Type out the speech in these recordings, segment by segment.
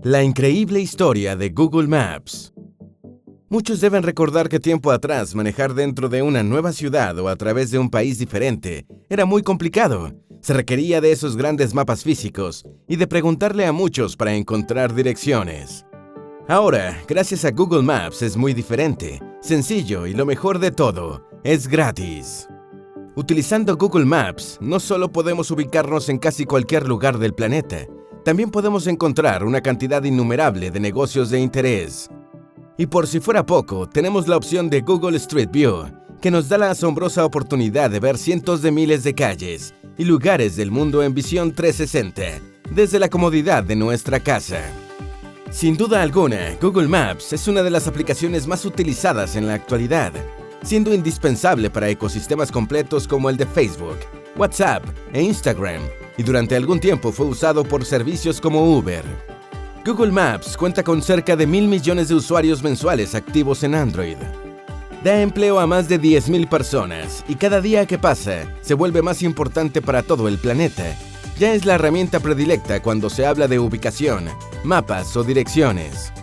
La increíble historia de Google Maps. Muchos deben recordar que tiempo atrás manejar dentro de una nueva ciudad o a través de un país diferente era muy complicado. Se requería de esos grandes mapas físicos y de preguntarle a muchos para encontrar direcciones. Ahora, gracias a Google Maps es muy diferente, sencillo y lo mejor de todo, es gratis. Utilizando Google Maps, no solo podemos ubicarnos en casi cualquier lugar del planeta, también podemos encontrar una cantidad innumerable de negocios de interés. Y por si fuera poco, tenemos la opción de Google Street View, que nos da la asombrosa oportunidad de ver cientos de miles de calles y lugares del mundo en visión 360, desde la comodidad de nuestra casa. Sin duda alguna, Google Maps es una de las aplicaciones más utilizadas en la actualidad, siendo indispensable para ecosistemas completos como el de Facebook, WhatsApp e Instagram, y durante algún tiempo fue usado por servicios como Uber. Google Maps cuenta con cerca de 1.000 millones de usuarios mensuales activos en Android. Da empleo a más de 10.000 personas y cada día que pasa se vuelve más importante para todo el planeta. Ya es la herramienta predilecta cuando se habla de ubicación, mapas o direcciones.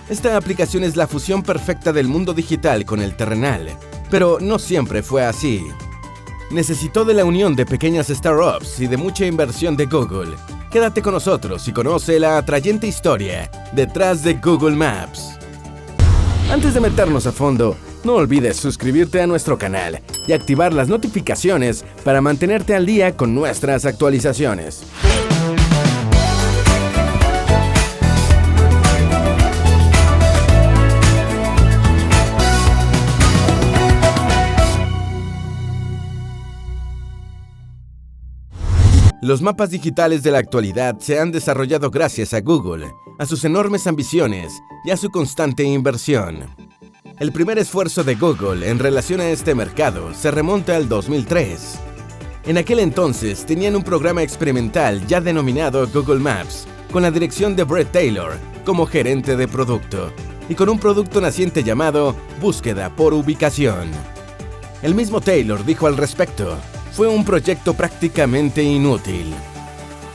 Esta aplicación es la fusión perfecta del mundo digital con el terrenal, pero no siempre fue así. Necesitó de la unión de pequeñas startups y de mucha inversión de Google. Quédate con nosotros y conoce la atrayente historia detrás de Google Maps. Antes de meternos a fondo, no olvides suscribirte a nuestro canal y activar las notificaciones para mantenerte al día con nuestras actualizaciones. Los mapas digitales de la actualidad se han desarrollado gracias a Google, a sus enormes ambiciones y a su constante inversión. El primer esfuerzo de Google en relación a este mercado se remonta al 2003. En aquel entonces tenían un programa experimental ya denominado Google Maps, con la dirección de Bret Taylor como gerente de producto, y con un producto naciente llamado Búsqueda por Ubicación. El mismo Taylor dijo al respecto: fue un proyecto prácticamente inútil.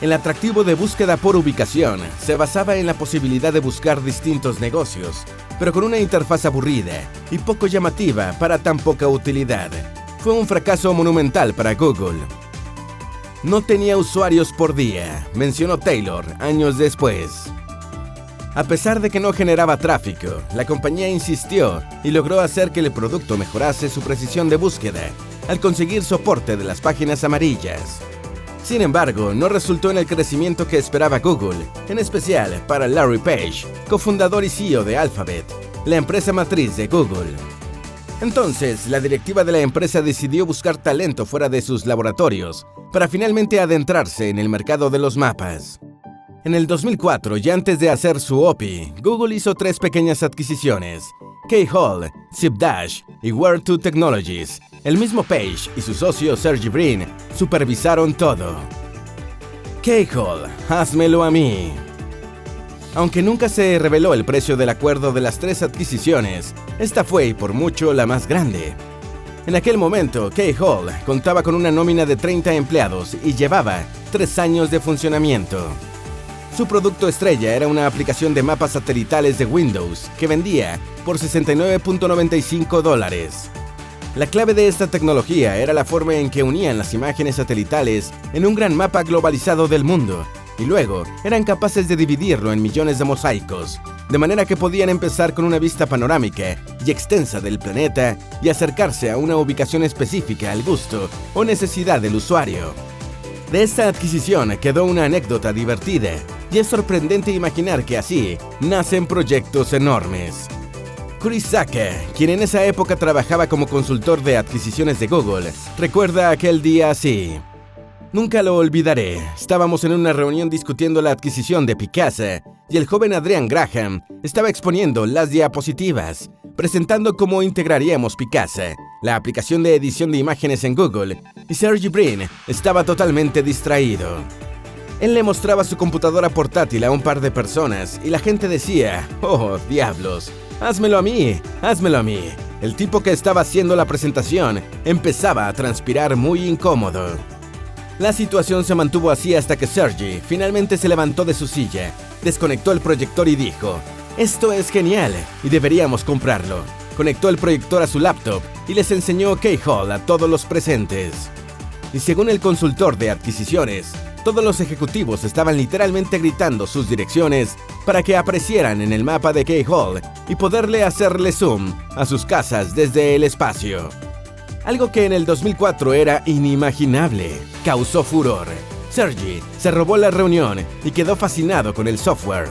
El atractivo de Búsqueda por Ubicación se basaba en la posibilidad de buscar distintos negocios, pero con una interfaz aburrida y poco llamativa para tan poca utilidad. Fue un fracaso monumental para Google. No tenía usuarios por día, mencionó Taylor años después. A pesar de que no generaba tráfico, la compañía insistió y logró hacer que el producto mejorase su precisión de búsqueda al conseguir soporte de las páginas amarillas. Sin embargo, no resultó en el crecimiento que esperaba Google, en especial para Larry Page, cofundador y CEO de Alphabet, la empresa matriz de Google. Entonces, la directiva de la empresa decidió buscar talento fuera de sus laboratorios para finalmente adentrarse en el mercado de los mapas. En el 2004, ya antes de hacer su OPI, Google hizo 3 pequeñas adquisiciones: K-Hole, ZipDash y Where2 Technologies. El mismo Page y su socio Sergey Brin supervisaron todo. K-Hole, házmelo a mí. Aunque nunca se reveló el precio del acuerdo de las 3 adquisiciones, esta fue y por mucho la más grande. En aquel momento, K-Hole contaba con una nómina de 30 empleados y llevaba 3 años de funcionamiento. Su producto estrella era una aplicación de mapas satelitales de Windows que vendía por $69.95. La clave de esta tecnología era la forma en que unían las imágenes satelitales en un gran mapa globalizado del mundo, y luego eran capaces de dividirlo en millones de mosaicos, de manera que podían empezar con una vista panorámica y extensa del planeta y acercarse a una ubicación específica al gusto o necesidad del usuario. De esta adquisición quedó una anécdota divertida, y es sorprendente imaginar que así nacen proyectos enormes. Chris Sacca, quien en esa época trabajaba como consultor de adquisiciones de Google, recuerda aquel día así: nunca lo olvidaré. Estábamos en una reunión discutiendo la adquisición de Picasa y el joven Adrian Graham estaba exponiendo las diapositivas, presentando cómo integraríamos Picasa, la aplicación de edición de imágenes en Google, y Sergey Brin estaba totalmente distraído. Él le mostraba su computadora portátil a un par de personas y la gente decía: «Oh, diablos, házmelo a mí, házmelo a mí». El tipo que estaba haciendo la presentación empezaba a transpirar muy incómodo. La situación se mantuvo así hasta que Sergey finalmente se levantó de su silla, desconectó el proyector y dijo: «Esto es genial y deberíamos comprarlo». Conectó el proyector a su laptop y les enseñó K-Hall a todos los presentes. Y según el consultor de adquisiciones, todos los ejecutivos estaban literalmente gritando sus direcciones para que aparecieran en el mapa de K-Hall y poderle hacerle zoom a sus casas desde el espacio. Algo que en el 2004 era inimaginable. Causó furor. Sergey se robó la reunión y quedó fascinado con el software.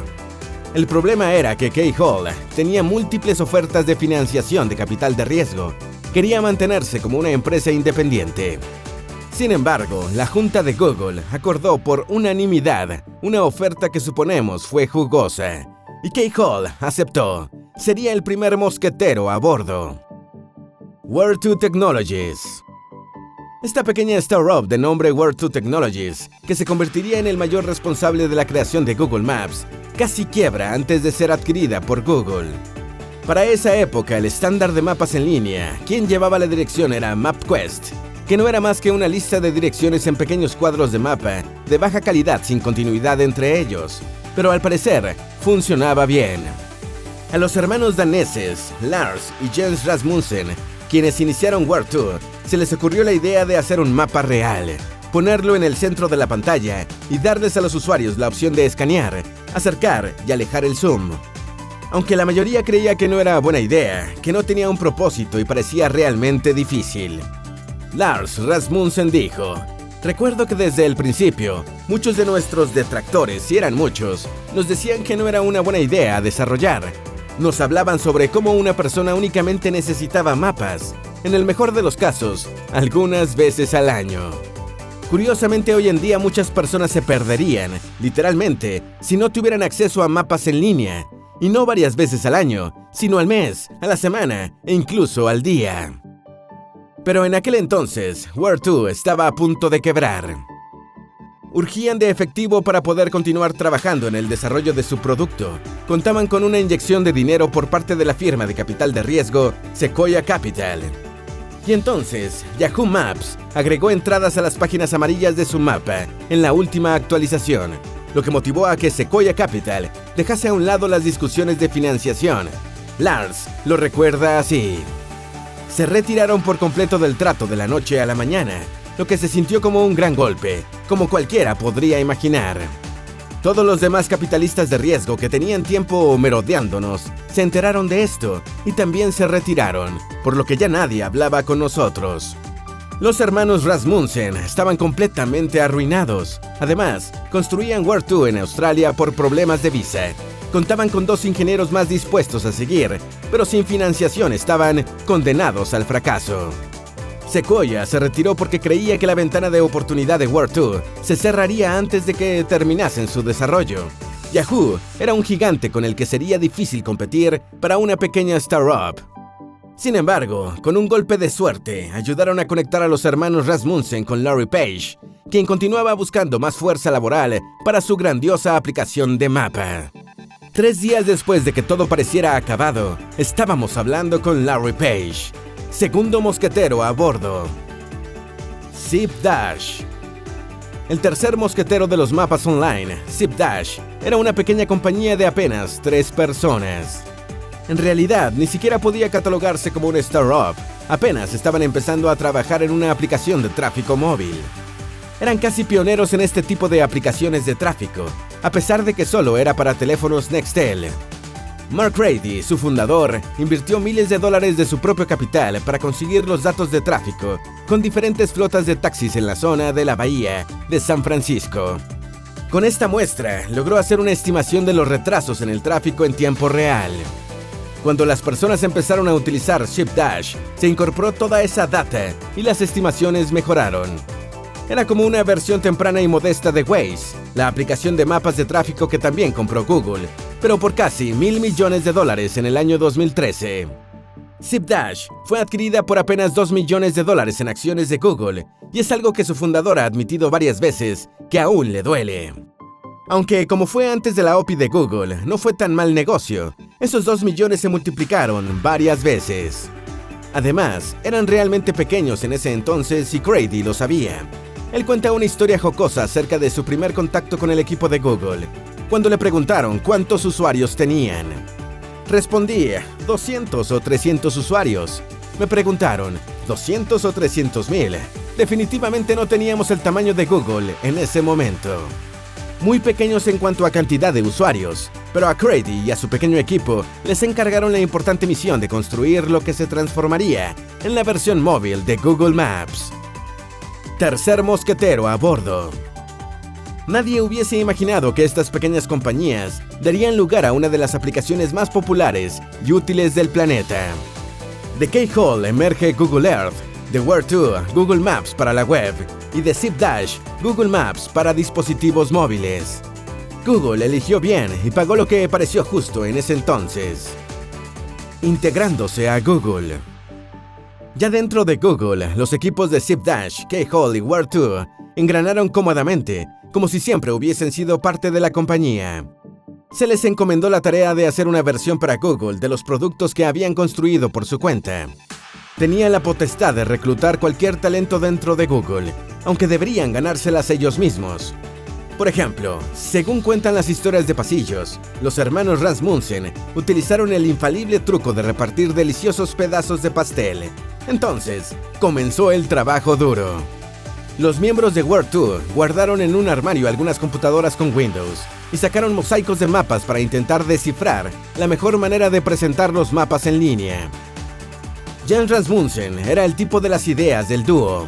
El problema era que K-Hall tenía múltiples ofertas de financiación de capital de riesgo. Quería mantenerse como una empresa independiente. Sin embargo, la junta de Google acordó por unanimidad una oferta que suponemos fue jugosa. Y K-Hall aceptó. Sería el primer mosquetero a bordo. Where2 Technologies. Esta pequeña startup de nombre Where2 Technologies, que se convertiría en el mayor responsable de la creación de Google Maps, casi quiebra antes de ser adquirida por Google. Para esa época, el estándar de mapas en línea, quien llevaba la dirección era MapQuest, que no era más que una lista de direcciones en pequeños cuadros de mapa de baja calidad sin continuidad entre ellos, pero al parecer funcionaba bien. A los hermanos daneses, Lars y Jens Rasmussen, quienes iniciaron Where2, se les ocurrió la idea de hacer un mapa real, ponerlo en el centro de la pantalla y darles a los usuarios la opción de escanear, acercar y alejar el zoom. Aunque la mayoría creía que no era buena idea, que no tenía un propósito y parecía realmente difícil. Lars Rasmussen dijo: «Recuerdo que desde el principio, muchos de nuestros detractores, y eran muchos, nos decían que no era una buena idea desarrollar. Nos hablaban sobre cómo una persona únicamente necesitaba mapas, en el mejor de los casos, algunas veces al año». Curiosamente, hoy en día muchas personas se perderían, literalmente, si no tuvieran acceso a mapas en línea, y no varias veces al año, sino al mes, a la semana e incluso al día. Pero en aquel entonces, Where2 estaba a punto de quebrar. Urgían de efectivo para poder continuar trabajando en el desarrollo de su producto. Contaban con una inyección de dinero por parte de la firma de capital de riesgo Sequoia Capital. Y entonces, Yahoo Maps agregó entradas a las páginas amarillas de su mapa en la última actualización, lo que motivó a que Sequoia Capital dejase a un lado las discusiones de financiación. Lars lo recuerda así: «Se retiraron por completo del trato de la noche a la mañana, lo que se sintió como un gran golpe, como cualquiera podría imaginar. Todos los demás capitalistas de riesgo que tenían tiempo merodeándonos se enteraron de esto y también se retiraron, por lo que ya nadie hablaba con nosotros». Los hermanos Rasmussen estaban completamente arruinados. Además, construían Where2 en Australia por problemas de visa. Contaban con 2 ingenieros más dispuestos a seguir, pero sin financiación estaban condenados al fracaso. Sequoia se retiró porque creía que la ventana de oportunidad de Where2 se cerraría antes de que terminasen su desarrollo. Yahoo era un gigante con el que sería difícil competir para una pequeña startup. Sin embargo, con un golpe de suerte, ayudaron a conectar a los hermanos Rasmussen con Larry Page, quien continuaba buscando más fuerza laboral para su grandiosa aplicación de mapa. 3 días después de que todo pareciera acabado, estábamos hablando con Larry Page, segundo mosquetero a bordo. ZipDash. El tercer mosquetero de los mapas online, ZipDash, era una pequeña compañía de apenas 3 personas. En realidad, ni siquiera podía catalogarse como una startup. Apenas estaban empezando a trabajar en una aplicación de tráfico móvil. Eran casi pioneros en este tipo de aplicaciones de tráfico, a pesar de que solo era para teléfonos Nextel. Mark Grady, su fundador, invirtió miles de dólares de su propio capital para conseguir los datos de tráfico con diferentes flotas de taxis en la zona de la bahía de San Francisco. Con esta muestra, logró hacer una estimación de los retrasos en el tráfico en tiempo real. Cuando las personas empezaron a utilizar ZipDash, se incorporó toda esa data y las estimaciones mejoraron. Era como una versión temprana y modesta de Waze, la aplicación de mapas de tráfico que también compró Google, pero por casi $1,000 millones en el año 2013. ZipDash fue adquirida por apenas $2 millones en acciones de Google, y es algo que su fundador ha admitido varias veces que aún le duele. Aunque, como fue antes de la OPI de Google, no fue tan mal negocio, esos 2 millones se multiplicaron varias veces. Además, eran realmente pequeños en ese entonces y Grady lo sabía. Él cuenta una historia jocosa acerca de su primer contacto con el equipo de Google, cuando le preguntaron cuántos usuarios tenían. Respondí, 200 o 300 usuarios. Me preguntaron, ¿200 o 300,000? Definitivamente no teníamos el tamaño de Google en ese momento. Muy pequeños en cuanto a cantidad de usuarios, pero a Crady y a su pequeño equipo les encargaron la importante misión de construir lo que se transformaría en la versión móvil de Google Maps. Tercer mosquetero a bordo. Nadie hubiese imaginado que estas pequeñas compañías darían lugar a una de las aplicaciones más populares y útiles del planeta. De Keyhole emerge Google Earth, de Where2, Google Maps para la web, y de ZipDash, Google Maps para dispositivos móviles. Google eligió bien y pagó lo que pareció justo en ese entonces. Integrándose a Google. Ya dentro de Google, los equipos de ZipDash, Keyhole y Where2 engranaron cómodamente, como si siempre hubiesen sido parte de la compañía. Se les encomendó la tarea de hacer una versión para Google de los productos que habían construido por su cuenta. Tenían la potestad de reclutar cualquier talento dentro de Google, aunque deberían ganárselas ellos mismos. Por ejemplo, según cuentan las historias de pasillos, los hermanos Rasmussen utilizaron el infalible truco de repartir deliciosos pedazos de pastel. Entonces, comenzó el trabajo duro. Los miembros de Where2 guardaron en un armario algunas computadoras con Windows y sacaron mosaicos de mapas para intentar descifrar la mejor manera de presentar los mapas en línea. Jan Rasmussen era el tipo de las ideas del dúo.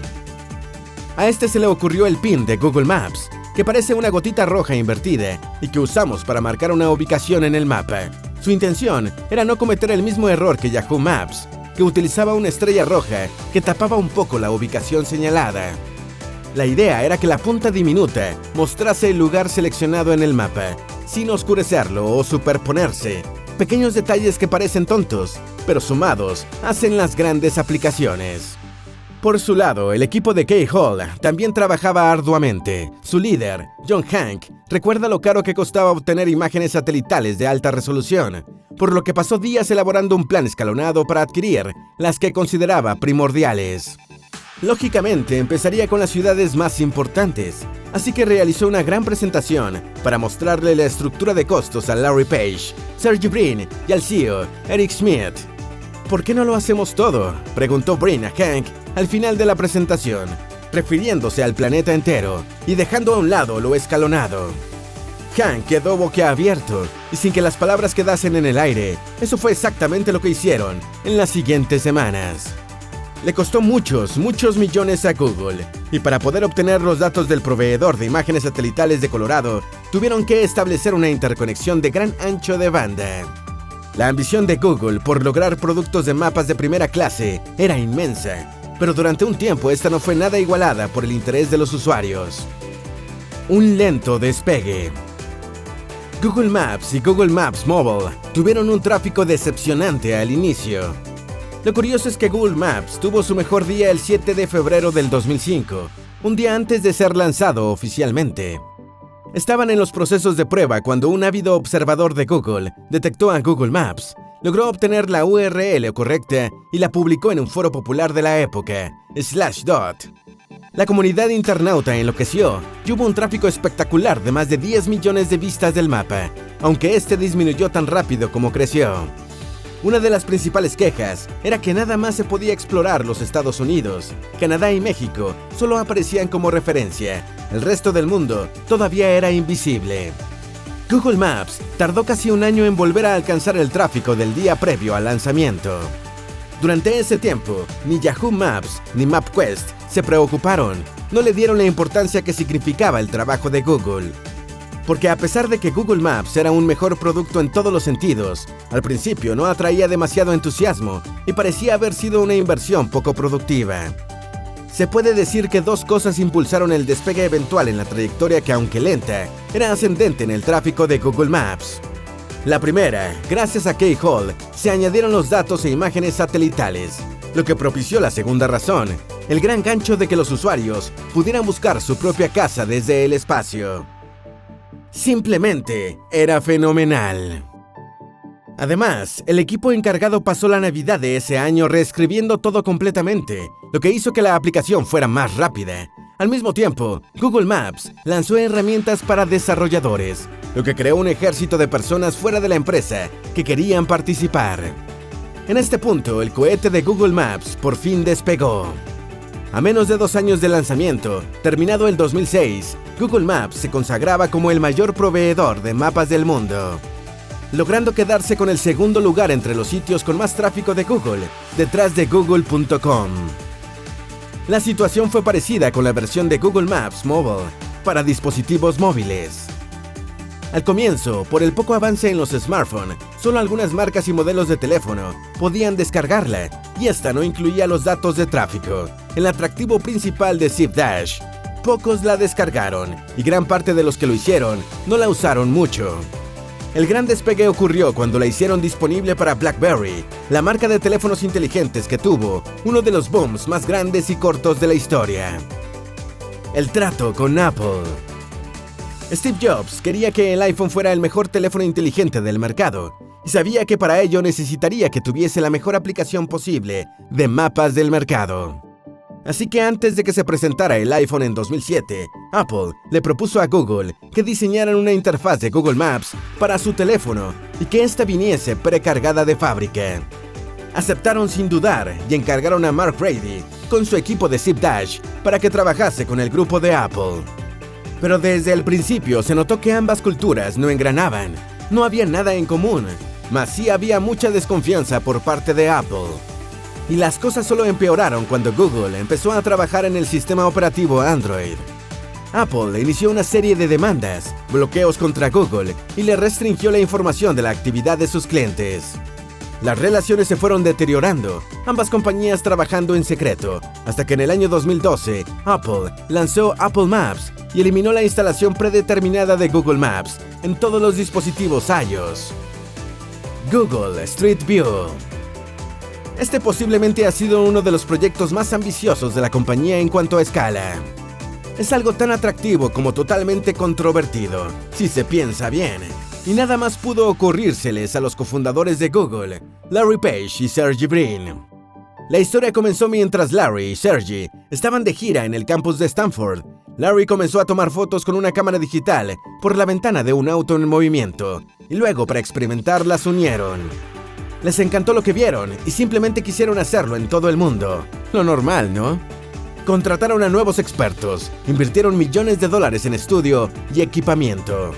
A este se le ocurrió el pin de Google Maps, que parece una gotita roja invertida y que usamos para marcar una ubicación en el mapa. Su intención era no cometer el mismo error que Yahoo Maps, que utilizaba una estrella roja que tapaba un poco la ubicación señalada. La idea era que la punta diminuta mostrase el lugar seleccionado en el mapa, sin oscurecerlo o superponerse. Pequeños detalles que parecen tontos, pero sumados hacen las grandes aplicaciones. Por su lado, el equipo de Keyhole también trabajaba arduamente. Su líder, John Hank, recuerda lo caro que costaba obtener imágenes satelitales de alta resolución, por lo que pasó días elaborando un plan escalonado para adquirir las que consideraba primordiales. Lógicamente, empezaría con las ciudades más importantes, así que realizó una gran presentación para mostrarle la estructura de costos a Larry Page, Sergey Brin y al CEO, Eric Schmidt. ¿Por qué no lo hacemos todo?, preguntó Brin a Hank al final de la presentación, refiriéndose al planeta entero y dejando a un lado lo escalonado. Hank quedó boquiabierto y sin que las palabras quedasen en el aire, eso fue exactamente lo que hicieron en las siguientes semanas. Le costó muchos millones a Google, y para poder obtener los datos del proveedor de imágenes satelitales de Colorado, tuvieron que establecer una interconexión de gran ancho de banda. La ambición de Google por lograr productos de mapas de primera clase era inmensa, pero durante un tiempo esta no fue nada igualada por el interés de los usuarios. Un lento despegue. Google Maps y Google Maps Mobile tuvieron un tráfico decepcionante al inicio. Lo curioso es que Google Maps tuvo su mejor día el 7 de febrero del 2005, un día antes de ser lanzado oficialmente. Estaban en los procesos de prueba cuando un ávido observador de Google detectó a Google Maps, logró obtener la URL correcta y la publicó en un foro popular de la época, Slashdot. La comunidad internauta enloqueció y hubo un tráfico espectacular de más de 10 millones de vistas del mapa, aunque este disminuyó tan rápido como creció. Una de las principales quejas era que nada más se podía explorar los Estados Unidos. Canadá y México solo aparecían como referencia. El resto del mundo todavía era invisible. Google Maps tardó casi un año en volver a alcanzar el tráfico del día previo al lanzamiento. Durante ese tiempo, ni Yahoo Maps ni MapQuest se preocuparon, no le dieron la importancia que significaba el trabajo de Google. Porque a pesar de que Google Maps era un mejor producto en todos los sentidos, al principio no atraía demasiado entusiasmo y parecía haber sido una inversión poco productiva. Se puede decir que dos cosas impulsaron el despegue eventual en la trayectoria que, aunque lenta, era ascendente en el tráfico de Google Maps. La primera, gracias a Keyhole, se añadieron los datos e imágenes satelitales, lo que propició la segunda razón, el gran gancho de que los usuarios pudieran buscar su propia casa desde el espacio. Simplemente era fenomenal. Además, el equipo encargado pasó la Navidad de ese año reescribiendo todo completamente, lo que hizo que la aplicación fuera más rápida. Al mismo tiempo, Google Maps lanzó herramientas para desarrolladores, lo que creó un ejército de personas fuera de la empresa que querían participar. En este punto, el cohete de Google Maps por fin despegó. A menos de 2 años de lanzamiento, terminado el 2006, Google Maps se consagraba como el mayor proveedor de mapas del mundo, logrando quedarse con el segundo lugar entre los sitios con más tráfico de Google, detrás de Google.com. La situación fue parecida con la versión de Google Maps Mobile para dispositivos móviles. Al comienzo, por el poco avance en los smartphones, solo algunas marcas y modelos de teléfono podían descargarla, y esta no incluía los datos de tráfico, el atractivo principal de ZipDash. Pocos la descargaron, y gran parte de los que lo hicieron no la usaron mucho. El gran despegue ocurrió cuando la hicieron disponible para BlackBerry, la marca de teléfonos inteligentes que tuvo uno de los booms más grandes y cortos de la historia. El trato con Apple. Steve Jobs quería que el iPhone fuera el mejor teléfono inteligente del mercado, y sabía que para ello necesitaría que tuviese la mejor aplicación posible de mapas del mercado. Así que antes de que se presentara el iPhone en 2007, Apple le propuso a Google que diseñaran una interfaz de Google Maps para su teléfono y que ésta viniese precargada de fábrica. Aceptaron sin dudar y encargaron a Mark Brady con su equipo de ZipDash para que trabajase con el grupo de Apple. Pero desde el principio se notó que ambas culturas no engranaban, no había nada en común, mas sí había mucha desconfianza por parte de Apple. Y las cosas solo empeoraron cuando Google empezó a trabajar en el sistema operativo Android. Apple inició una serie de demandas, bloqueos contra Google y le restringió la información de la actividad de sus clientes. Las relaciones se fueron deteriorando, ambas compañías trabajando en secreto, hasta que en el año 2012, Apple lanzó Apple Maps y eliminó la instalación predeterminada de Google Maps en todos los dispositivos iOS. Google Street View. Este posiblemente ha sido uno de los proyectos más ambiciosos de la compañía en cuanto a escala. Es algo tan atractivo como totalmente controvertido, si se piensa bien. Y nada más pudo ocurrírseles a los cofundadores de Google, Larry Page y Sergey Brin. La historia comenzó mientras Larry y Sergey estaban de gira en el campus de Stanford. Larry comenzó a tomar fotos con una cámara digital por la ventana de un auto en movimiento, y luego para experimentar las unieron. Les encantó lo que vieron y simplemente quisieron hacerlo en todo el mundo. Lo normal, ¿no? Contrataron a nuevos expertos, invirtieron millones de dólares en estudio y equipamiento.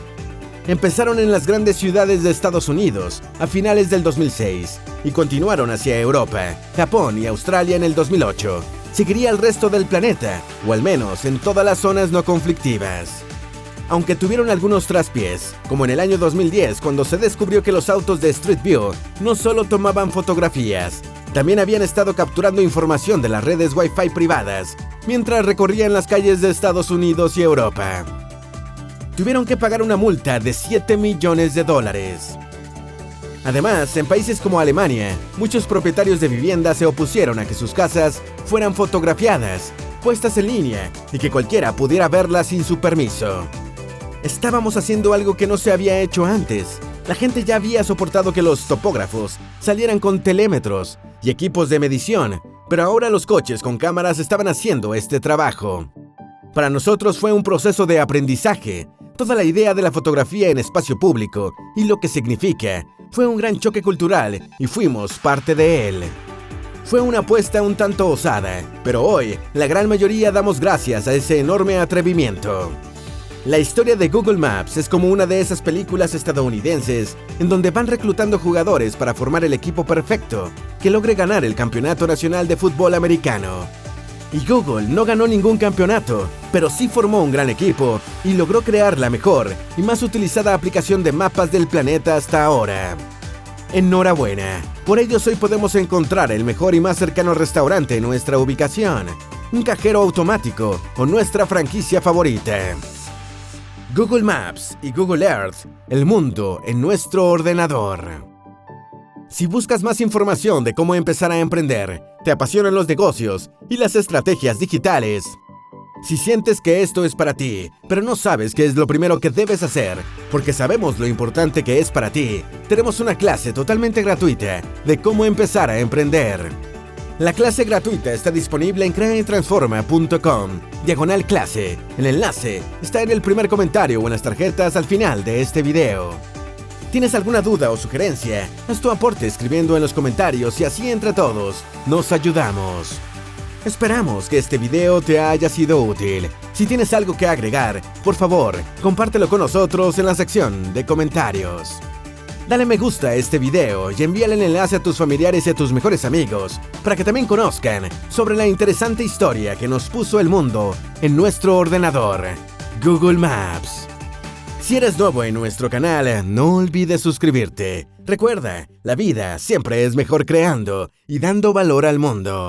Empezaron en las grandes ciudades de Estados Unidos a finales del 2006 y continuaron hacia Europa, Japón y Australia en el 2008. Seguiría el resto del planeta, o al menos en todas las zonas no conflictivas. Aunque tuvieron algunos traspiés, como en el año 2010 cuando se descubrió que los autos de Street View no solo tomaban fotografías, también habían estado capturando información de las redes Wi-Fi privadas mientras recorrían las calles de Estados Unidos y Europa. Tuvieron que pagar una multa de $7 millones. Además, en países como Alemania, muchos propietarios de viviendas se opusieron a que sus casas fueran fotografiadas, puestas en línea y que cualquiera pudiera verlas sin su permiso. Estábamos haciendo algo que no se había hecho antes. La gente ya había soportado que los topógrafos salieran con telémetros y equipos de medición, pero ahora los coches con cámaras estaban haciendo este trabajo. Para nosotros fue un proceso de aprendizaje. Toda la idea de la fotografía en espacio público y lo que significa fue un gran choque cultural y fuimos parte de él. Fue una apuesta un tanto osada, pero hoy la gran mayoría damos gracias a ese enorme atrevimiento. La historia de Google Maps es como una de esas películas estadounidenses en donde van reclutando jugadores para formar el equipo perfecto que logre ganar el Campeonato Nacional de Fútbol Americano. Y Google no ganó ningún campeonato, pero sí formó un gran equipo y logró crear la mejor y más utilizada aplicación de mapas del planeta hasta ahora. Enhorabuena, por ellos hoy podemos encontrar el mejor y más cercano restaurante en nuestra ubicación, un cajero automático o nuestra franquicia favorita. Google Maps y Google Earth, el mundo en nuestro ordenador. Si buscas más información de cómo empezar a emprender, te apasionan los negocios y las estrategias digitales, si sientes que esto es para ti, pero no sabes qué es lo primero que debes hacer, porque sabemos lo importante que es para ti, tenemos una clase totalmente gratuita de cómo empezar a emprender. La clase gratuita está disponible en creatransforma.com/clase. El enlace está en el primer comentario o en las tarjetas al final de este video. ¿Tienes alguna duda o sugerencia? Haz tu aporte escribiendo en los comentarios y así entre todos nos ayudamos. Esperamos que este video te haya sido útil. Si tienes algo que agregar, por favor, compártelo con nosotros en la sección de comentarios. Dale me gusta a este video y envíale el enlace a tus familiares y a tus mejores amigos para que también conozcan sobre la interesante historia que nos puso el mundo en nuestro ordenador, Google Maps. Si eres nuevo en nuestro canal, no olvides suscribirte. Recuerda, la vida siempre es mejor creando y dando valor al mundo.